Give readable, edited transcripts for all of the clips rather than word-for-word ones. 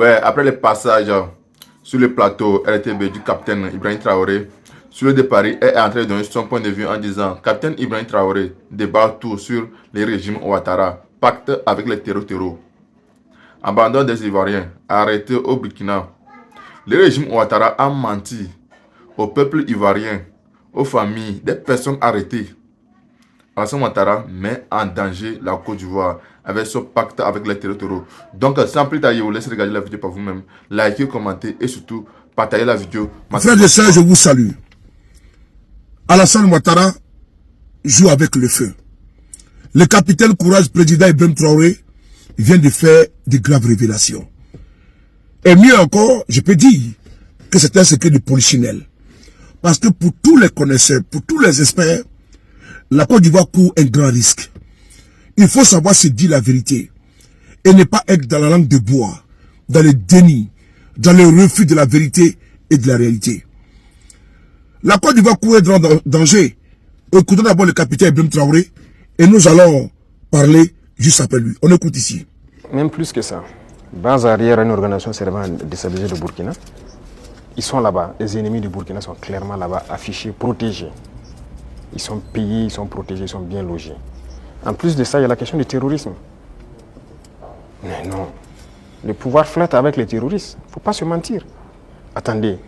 Ouais, après le passage sur le plateau RTB du capitaine Ibrahim Traoré, sur le départ, elle est en train de donner son point de vue en disant « Capitaine Ibrahim Traoré débat tout sur les régimes Ouattara, pacte avec les terreaux. Abandon des Ivoiriens, arrêté au Burkina. Le régime Ouattara a menti au peuple ivoirien, aux familles des personnes arrêtées. Alassane Ouattara met en danger la Côte d'Ivoire avec ce pacte avec les terreaux. Donc, sans plus tarder, je vous laisse regarder la vidéo par vous-même, likez, commentez et surtout partagez la vidéo. Frères de sœurs, je vous salue. Alassane Ouattara joue avec le feu. Le capitaine Courage, président Ibrahim Traoré, vient de faire de graves révélations. Et mieux encore, je peux dire que c'est un secret de polichinelle. Parce que pour tous les connaisseurs, pour tous les experts, la Côte d'Ivoire court un grand risque. Il faut savoir se dire la vérité. Et ne pas être dans la langue de bois, dans le déni, dans le refus de la vérité et de la réalité. La Côte d'Ivoire court un grand danger. Écoutons d'abord le capitaine Ibrahim Traoré et nous allons parler juste après lui. On écoute ici. Même plus que ça. Base arrière, une organisation servant à déstabiliser le Burkina. Ils sont là-bas. Les ennemis du Burkina sont clairement là-bas, affichés, protégés. Ils sont payés, ils sont protégés, ils sont bien logés. En plus de ça, il y a la question du terrorisme. Mais non. Le pouvoir flotte avec les terroristes. Il ne faut pas se mentir. Attendez.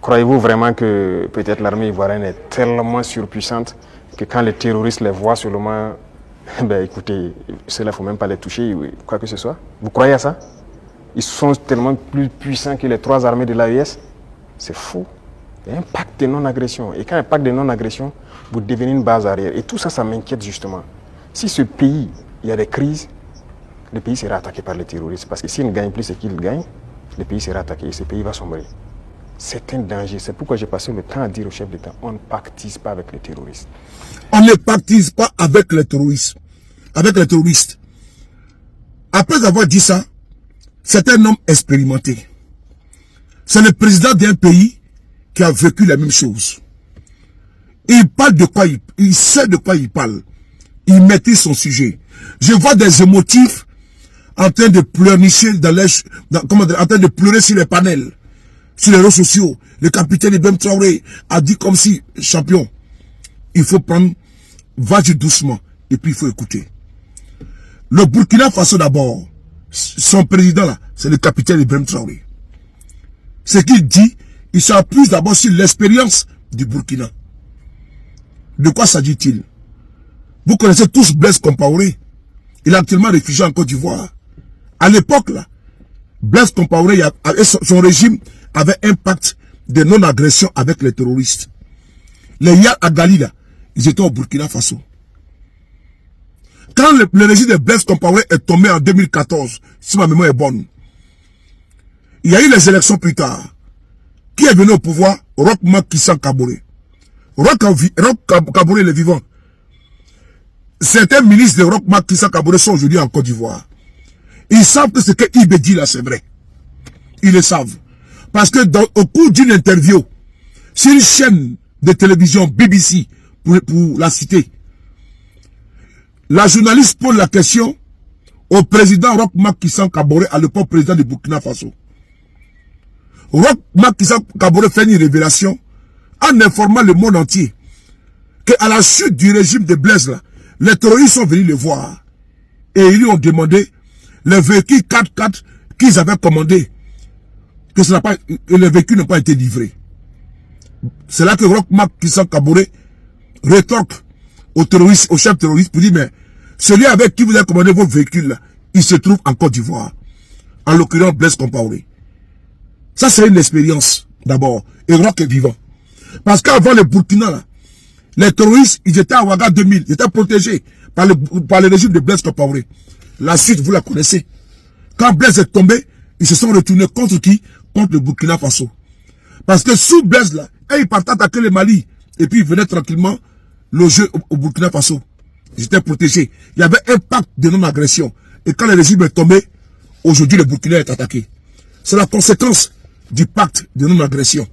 Croyez-vous vraiment que peut-être l'armée ivoirienne est tellement surpuissante que quand les terroristes les voient seulement, ben écoutez, ceux-là, il ne faut même pas les toucher, quoi que ce soit. Vous croyez à ça? Ils sont tellement plus puissants que les 3 armées de l'AES. C'est faux. Il y a un pacte de non-agression. Et quand il y a un pacte de non-agression, vous devenez une base arrière. Et tout ça, ça m'inquiète justement. Si ce pays, il y a des crises, le pays sera attaqué par les terroristes. Parce que s'ils ne gagnent plus ce qu'ils gagnent, le pays sera attaqué et ce pays va sombrer. C'est un danger. C'est pourquoi j'ai passé le temps à dire au chef d'État, on ne pactise pas avec les terroristes. On ne pactise pas avec les terroristes. Avec les terroristes. Après avoir dit ça, c'est un homme expérimenté. C'est le président d'un pays qui a vécu la même chose. Il parle de quoi il sait de quoi il parle. Il maîtrise son sujet. Je vois des émotifs en train de pleurnicher en train de pleurer sur les panels, sur les réseaux sociaux. Le capitaine Ibrahim Traoré a dit comme si, champion, il faut prendre, vas-y doucement, et puis il faut écouter. Le Burkina Faso d'abord, son président là, c'est le capitaine Ibrahim Traoré. Ce qu'il dit, il s'appuie d'abord sur l'expérience du Burkina. De quoi s'agit-il? Vous connaissez tous Blaise Compaoré. Il est actuellement réfugié en Côte d'Ivoire. À l'époque, là, Blaise Compaoré, son régime avait un pacte de non-agression avec les terroristes. Les Yad Agali, là, ils étaient au Burkina Faso. Quand le régime de Blaise Compaoré est tombé en 2014, si ma mémoire est bonne, il y a eu les élections plus tard. Qui est venu au pouvoir? Roch Marc Christian Kaboré. Roch Kaboré, le vivant. Certains ministres de Roch Marc Christian Kaboré sont aujourd'hui en Côte d'Ivoire. Ils savent que ce que Ibé dit là, c'est vrai. Ils le savent. Parce que au cours d'une interview, sur une chaîne de télévision BBC, pour la citer, la journaliste pose la question au président Roch Marc Christian Kaboré, à l'époque président du Burkina Faso. Roch Marc Christian Kaboré fait une révélation en informant le monde entier qu'à la chute du régime de Blaise, là, les terroristes sont venus le voir et ils lui ont demandé les véhicules 4x4 qu'ils avaient commandés, que les véhicules n'ont pas été livrés. C'est là que Roch Marc Christian Kaboré rétorque aux terroristes, aux chefs terroristes pour dire, mais celui avec qui vous avez commandé vos véhicules là, il se trouve en Côte d'Ivoire. En l'occurrence Blaise Compaoré. Ça c'est une expérience d'abord. Et Roch est vivant. Parce qu'avant le Burkina là, les terroristes, ils étaient à Ouaga 2000, ils étaient protégés par le régime de Blaise Compaoré. La suite, vous la connaissez. Quand Blaise est tombé, ils se sont retournés contre qui? Contre le Burkina Faso. Parce que sous Blaise là, ils partaient attaquer le Mali, et puis ils venaient tranquillement loger au Burkina Faso. Ils étaient protégés. Il y avait un pacte de non-agression. Et quand le régime est tombé, aujourd'hui le Burkina est attaqué. C'est la conséquence du pacte de non-agression.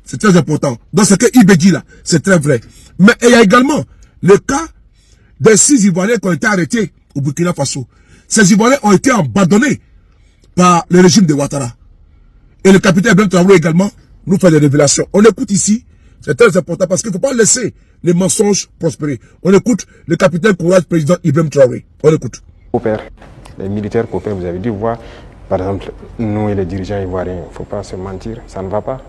C'est très important. Donc ce que Ibé dit là, c'est très vrai. Mais il y a également le cas des 6 Ivoiriens qui ont été arrêtés au Burkina Faso. Ces Ivoiriens ont été abandonnés par le régime de Ouattara. Et le capitaine Ibrahim Traoré également nous fait des révélations. On écoute ici, c'est très important parce qu'il ne faut pas laisser les mensonges prospérer. On écoute le capitaine Courage, président Ibrahim Traoré. On écoute. Les militaires coopèrent, vous avez dû voir, par exemple, nous et les dirigeants ivoiriens, il ne faut pas se mentir, ça ne va pas.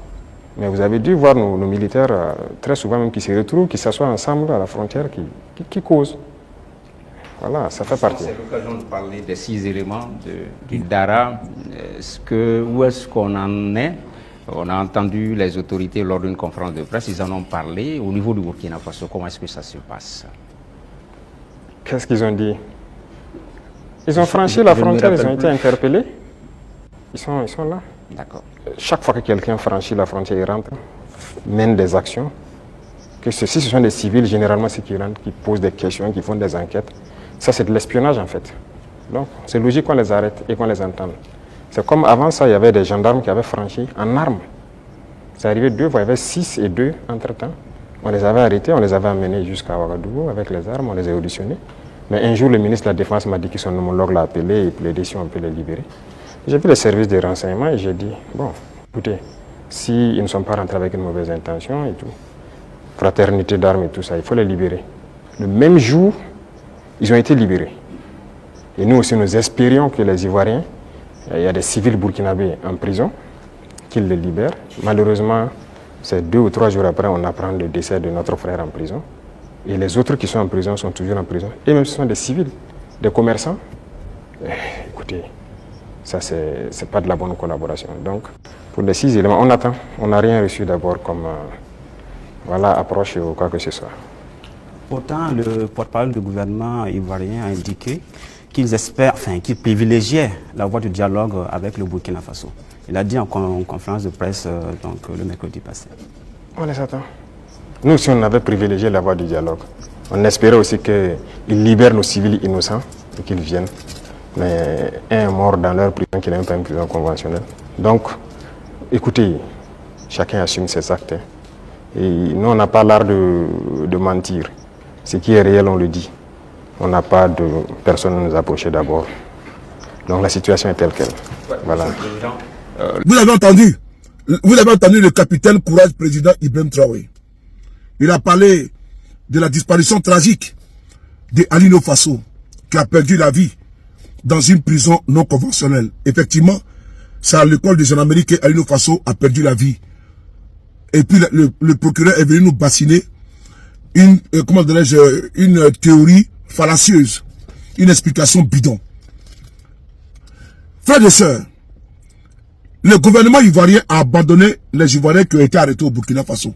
Mais vous avez dû voir nos militaires, très souvent même, qui se retrouvent, qui s'assoient ensemble à la frontière, qui causent. Voilà, ça fait partie. C'est l'occasion de parler des 6 éléments du Dara. Où est-ce qu'on en est? On a entendu les autorités lors d'une conférence de presse, ils en ont parlé. Au niveau du Burkina Faso, comment est-ce que ça se passe? Qu'est-ce qu'ils ont dit? Ils ont franchi la frontière, ils ont été interpellés. Ils sont là. D'accord. Chaque fois que quelqu'un franchit la frontière, il rentre, mène des actions. Que si ce sont des civils, généralement, ceux qui rentrent, qui posent des questions, qui font des enquêtes. Ça, c'est de l'espionnage, en fait. Donc, c'est logique qu'on les arrête et qu'on les entende. C'est comme avant ça, il y avait des gendarmes qui avaient franchi en armes. C'est arrivé 2 fois, il y avait 6 et 2 entre-temps. On les avait arrêtés, on les avait amenés jusqu'à Ouagadougou avec les armes, on les a auditionnés. Mais un jour, le ministre de la Défense m'a dit que son homologue l'a appelé et plaidé si on peut les libérer. J'ai vu les services de renseignement et j'ai dit, bon, écoutez, s'ils ne sont pas rentrés avec une mauvaise intention et tout, fraternité d'armes et tout ça, il faut les libérer. Le même jour, ils ont été libérés. Et nous aussi, nous espérions que les Ivoiriens, il y a des civils burkinabés en prison, qu'ils les libèrent. Malheureusement, c'est 2 ou 3 jours après, on apprend le décès de notre frère en prison. Et les autres qui sont en prison sont toujours en prison. Et même ce sont des civils, des commerçants. Écoutez, ça, c'est pas de la bonne collaboration. Donc, pour les 6 éléments, on attend. On n'a rien reçu d'abord comme approche ou quoi que ce soit. Pourtant, le porte-parole du gouvernement ivoirien a indiqué qu'ils espèrent, qu'ils privilégiaient la voie du dialogue avec le Burkina Faso. Il a dit en conférence de presse le mercredi passé. On les attend. Nous aussi, on avait privilégié la voie du dialogue. On espérait aussi qu'ils libèrent nos civils innocents et qu'ils viennent. Mais un est mort dans leur prison qui n'est même pas une prison conventionnelle. Donc, écoutez, chacun assume ses actes. Et nous, on n'a pas l'art de mentir. Ce qui est réel, on le dit. On n'a pas de personne à nous approcher d'abord. Donc la situation est telle qu'elle. Voilà. Vous avez entendu le capitaine Courage, président Ibrahim Traoré. Il a parlé de la disparition tragique de Alino Faso, qui a perdu la vie dans une prison non conventionnelle. Effectivement, c'est à l'école de gendarmerie que Alino Faso a perdu la vie. Et puis le procureur est venu nous bassiner une théorie fallacieuse, une explication bidon. Frères et sœurs, le gouvernement ivoirien a abandonné les Ivoiriens qui ont été arrêtés au Burkina Faso.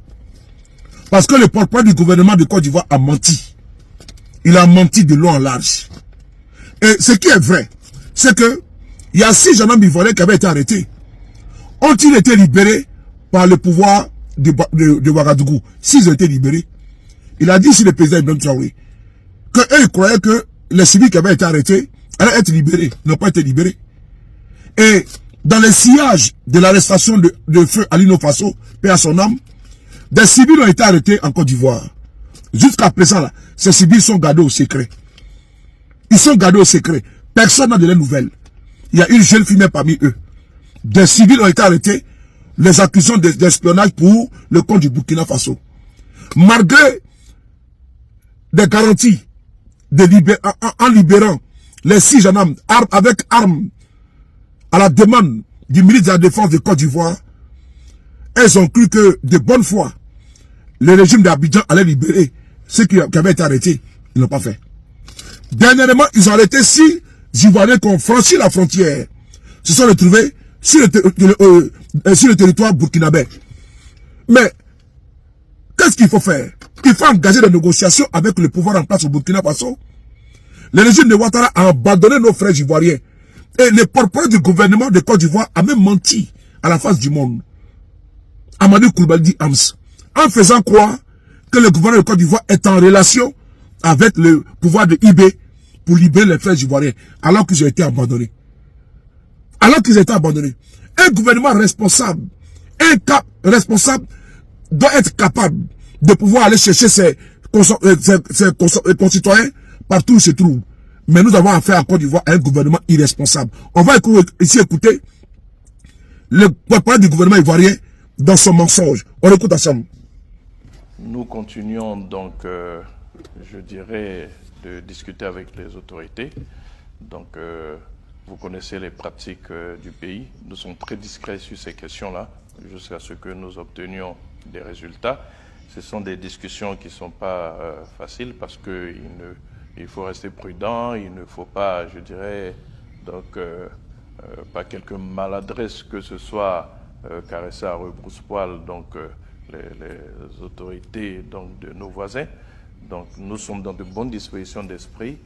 Parce que le porte-parole du gouvernement de Côte d'Ivoire a menti. Il a menti de long en large. Et ce qui est vrai, c'est que il y a 6 gendarmes ivoiriens qui avaient été arrêtés. Ont-ils été libérés par le pouvoir de Ouagadougou? S'ils ont été libérés, il a dit ici le président Ibrahim Traoré qu'eux ils croyaient que les civils qui avaient été arrêtés allaient être libérés, n'ont pas été libérés. Et dans les sillages de l'arrestation de feu Alino Faso, paix à son âme, des civils ont été arrêtés en Côte d'Ivoire. Jusqu'à présent, là, ces civils sont gardés au secret. Ils sont gardés au secret. Personne n'a de leurs nouvelles. Il y a une jeune fille parmi eux. Des civils ont été arrêtés, les accusant d'espionnage pour le compte du Burkina Faso. Malgré des garanties en libérant les 6 gendarmes avec armes à la demande du ministre de la Défense de Côte d'Ivoire, elles ont cru que de bonne foi, le régime d'Abidjan allait libérer ceux qui avaient été arrêtés. Ils n'ont pas fait. Dernièrement, ils ont arrêté 6 Ivoiriens qui ont franchi la frontière. Se sont retrouvés sur le territoire burkinabé. Mais, qu'est-ce qu'il faut faire? Il faut engager des négociations avec le pouvoir en place au Burkina Faso. Le régime de Ouattara a abandonné nos frères ivoiriens. Et le porte-parole du gouvernement de Côte d'Ivoire a même menti à la face du monde. Amadou Koulibaly Hams, en faisant croire que le gouvernement de Côte d'Ivoire est en relation avec le pouvoir de IB pour libérer les frères ivoiriens, alors qu'ils ont été abandonnés. Alors qu'ils ont été abandonnés. Un gouvernement responsable, doit être capable de pouvoir aller chercher ses concitoyens partout où ils se trouvent. Mais nous avons affaire en Côte d'Ivoire à un gouvernement irresponsable. On va ici écouter le porte-parole du gouvernement ivoirien dans son mensonge. On écoute ensemble. Nous continuons donc, je dirais, de discuter avec les autorités. Donc, vous connaissez les pratiques du pays. Nous sommes très discrets sur ces questions-là, jusqu'à ce que nous obtenions des résultats. Ce sont des discussions qui ne sont pas faciles parce qu'il faut rester prudent, il ne faut pas, je dirais, donc, pas quelque maladresse que ce soit caresser à rebrousse-poil donc les autorités donc, de nos voisins. Donc nous sommes dans de bonnes dispositions d'esprit.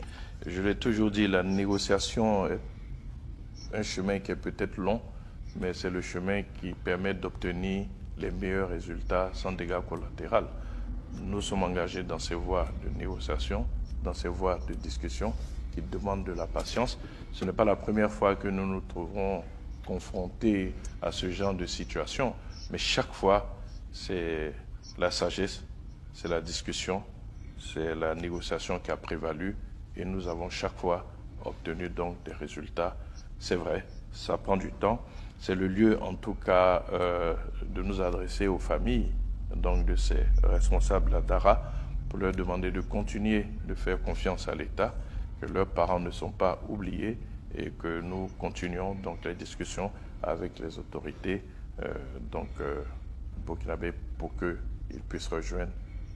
Je l'ai toujours dit, la négociation est un chemin qui est peut-être long, mais c'est le chemin qui permet d'obtenir les meilleurs résultats sans dégâts collatéraux. Nous sommes engagés dans ces voies de négociation, dans ces voies de discussion qui demandent de la patience. Ce n'est pas la première fois que nous nous trouvons confrontés à ce genre de situation, mais chaque fois, c'est la sagesse, c'est la discussion, c'est la négociation qui a prévalu et nous avons chaque fois obtenu donc des résultats. C'est vrai, ça prend du temps. C'est le lieu en tout cas de nous adresser aux familles donc de ces responsables à Dara pour leur demander de continuer de faire confiance à l'État, que leurs parents ne sont pas oubliés et que nous continuons donc les discussions avec les autorités burkinabés pour qu'ils puissent rejoindre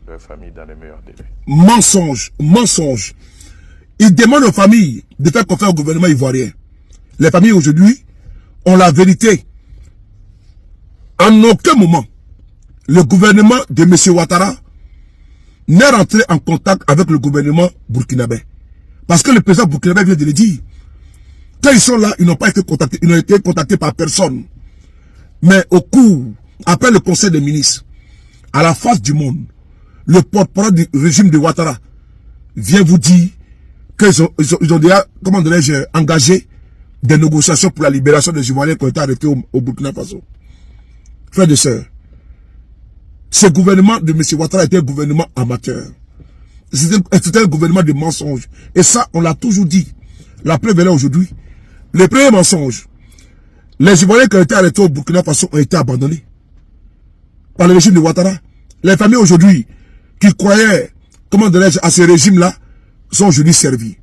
leur famille dans les meilleurs délais. Mensonge, mensonge. Ils demandent aux familles de faire confiance au gouvernement ivoirien. Les familles aujourd'hui ont la vérité. En aucun moment, le gouvernement de M. Ouattara n'est rentré en contact avec le gouvernement burkinabé. Parce que le président burkinabé vient de le dire. Quand ils sont là, ils n'ont pas été contactés, ils n'ont été contactés par personne. Mais au cours, après le conseil des ministres, à la face du monde, le porte-parole du régime de Ouattara vient vous dire qu'ils ont déjà, comment dirais-je, engagé des négociations pour la libération des Ivoiriens qui ont été arrêtés au Burkina Faso. Frères et sœurs, ce gouvernement de M. Ouattara était un gouvernement amateur. C'était un gouvernement de mensonges. Et ça, on l'a toujours dit. La preuve est là aujourd'hui. Le premier mensonge, les Ivoiriens qui ont été arrêtés au Burkina Faso ont été abandonnés par le régime de Ouattara. Les familles aujourd'hui qui croyaient, comment dirais-je, à ce régime-là, sont aujourd'hui servies.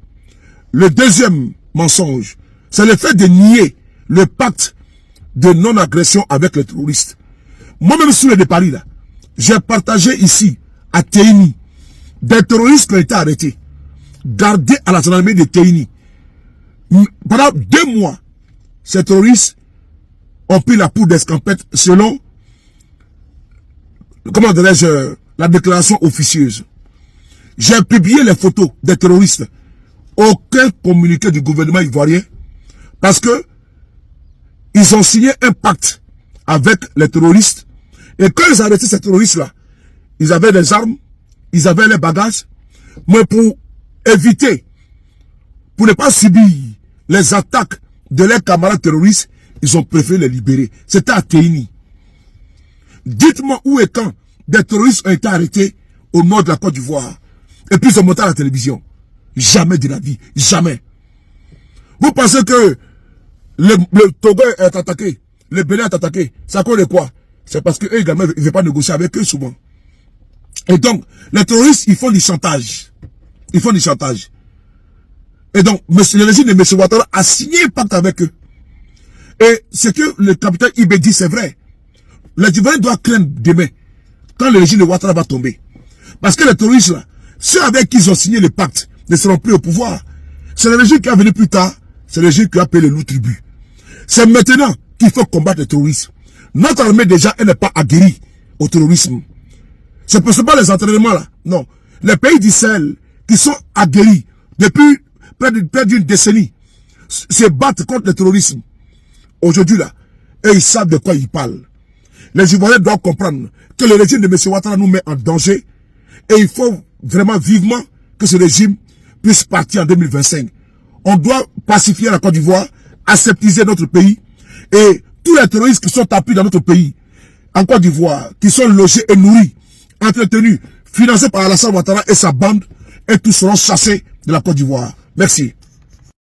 Le deuxième mensonge, c'est le fait de nier le pacte de non-agression avec les terroristes. Moi-même, sur le Paris, là, j'ai partagé ici, à Téini, des terroristes qui ont été arrêtés, gardés à la gendarmerie de Téini. Pendant 2 mois, ces terroristes ont pris la poudre d'escampette selon, comment dirais-je, la déclaration officieuse. J'ai publié les photos des terroristes. Aucun communiqué du gouvernement ivoirien. Parce que ils ont signé un pacte avec les terroristes. Et quand ils ont arrêté ces terroristes-là, ils avaient des armes, ils avaient les bagages. Mais pour éviter, pour ne pas subir les attaques de leurs camarades terroristes, ils ont préféré les libérer. C'était à Téini. Dites-moi où et quand des terroristes ont été arrêtés au nord de la Côte d'Ivoire. Et puis ils sont montés à la télévision. Jamais de la vie. Jamais. Vous pensez que le Togo est attaqué, le Bénin est attaqué. Ça cause de quoi? C'est parce qu'eux également ne veulent pas négocier avec eux souvent. Et donc, les terroristes, ils font du chantage. Ils font du chantage. Et donc, le régime de M. Ouattara a signé un pacte avec eux. Et ce que le capitaine Ibé dit, c'est vrai. Les Ivoiriens doivent craindre demain, quand le régime de Ouattara va tomber. Parce que les terroristes, là, ceux avec qui ils ont signé le pacte, ne seront plus au pouvoir. C'est le régime qui est venu plus tard, c'est le régime qui a payé le loup tribut. C'est maintenant qu'il faut combattre le terrorisme. Notre armée, déjà, elle n'est pas aguerrie au terrorisme. Ce ne sont pas les entraînements, là. Non. Les pays du Sahel, qui sont aguerris depuis près d'une décennie, se battent contre le terrorisme. Aujourd'hui, là, et ils savent de quoi ils parlent. Les Ivoiriens doivent comprendre que le régime de M. Ouattara nous met en danger. Et il faut vraiment vivement que ce régime puisse partir en 2025. On doit pacifier la Côte d'Ivoire, aseptiser notre pays. Et tous les terroristes qui sont tapis dans notre pays, en Côte d'Ivoire, qui sont logés et nourris, entretenus, financés par Alassane Ouattara et sa bande, et tous seront chassés de la Côte d'Ivoire. Merci.